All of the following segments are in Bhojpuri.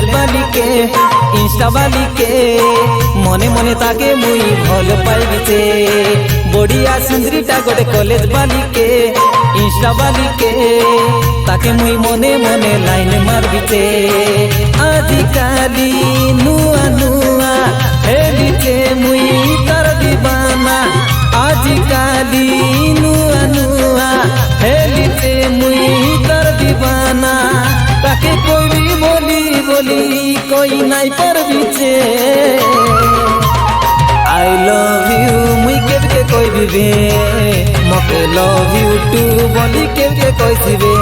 कॉलेज वाली के इंस्टा वाली के मने मने ताके मुई भल पाइबी से बढ़िया सुंदरीटा गोटे कॉलेज वाली के इंस्टा वाली के ताके मुई मने मने लाइन मारबी से आजिकाली नुआ नुआ हेलिके मुई तर दीवाना आजिकाली नुआ नुआ हेलिके मुई तर दीवाना ताके कोई भी बोली बोली कोई नहीं पर बीचे आई लव यू मुई के कोई भी बे मके लव यू टू बोली के कोई सी बे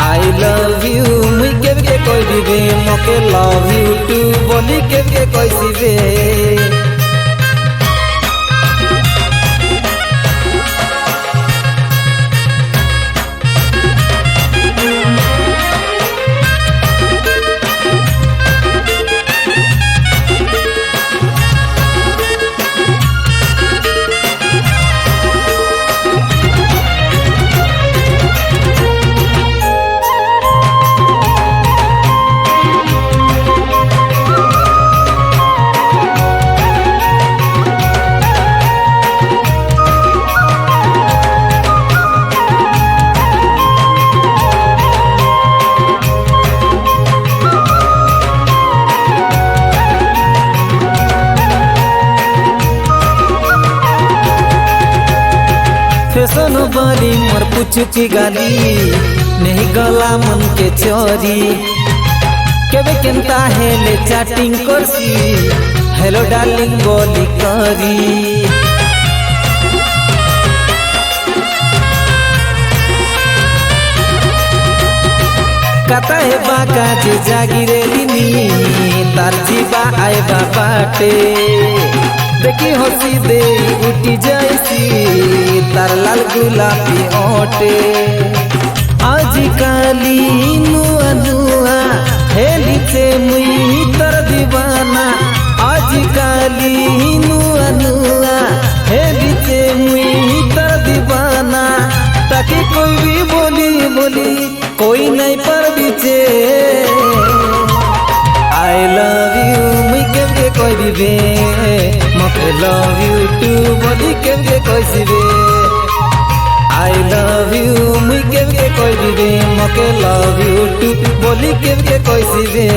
आई लव यू मुई के कोई भी बे मके लव यू टू बोली के कोई सी बे फैशन वाली मोर पूछ की गाली नहीं गला मन के चोरी केबे केनता हेले चैटिंग करसी हेलो डार्लिंग बोली करी कता है बाका जे जागिरे दिनी तार जीवा आए बाटे देखी हसी दे उठी जाइसी तार लाल गुलाबी ओटे आजिकाली नुआ नुआ हेलिके मुई तर दीवाना आजिकाली नुआ नुआ हेलिके मुई तर दीवाना ताकि कोई भी बोली बोली कोई नहीं पर बीचे आई लव यू मुई के कोई भी बे मके लव यू टू बोली के कोई सी बे आई लव यू मुई के कोई भी बे मके लव यू टू बोली के कोई सी बे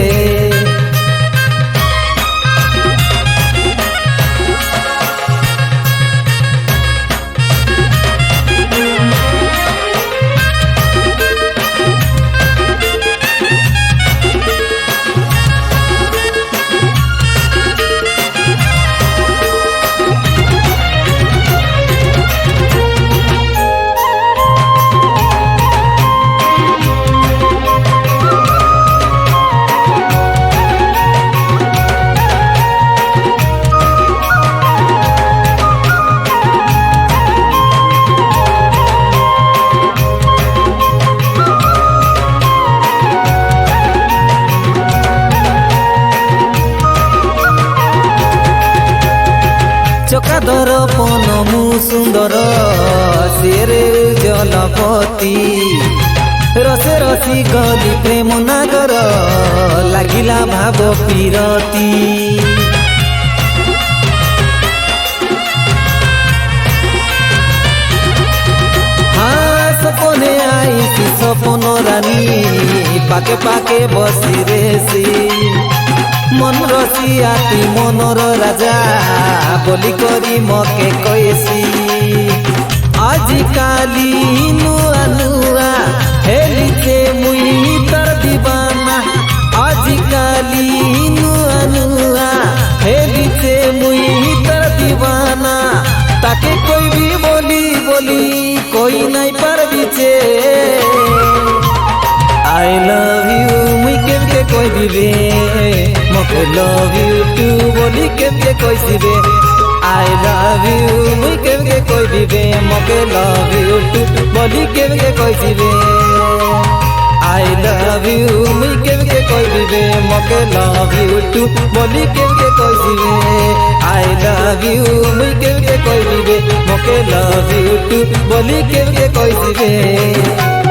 चका दर्पण मु सुंदर सेरे जलपति रसे रसी गली प्रेम नागर लागिला भाव पीरती हाँ सपने आई सपन रानी पाके पाके बसी रेसी मन रसियाती मनर राजा बोली करी मके कैसी आजिकाली नुआ नुआ हेलिके मुई तर दीवाना आजिकाली नुआ नुआ हेलिके मुई तर दीवाना ताके कोई भी बोली बोली कोई नहीं पर बीचे आई लव यू मुई के कोई भी बे मके लव यू टू बोली के कोई सी बे आई लव यू मुई के कोई भी बे मके लव यू टू बोली के कोई सी बे आई लव यू मुई के कोई भी बे मके लव यू टू बोली के कोई सी बे आई लव यू मुई के कोई भी बे मके लव यू टू बोली के कोई सी बे।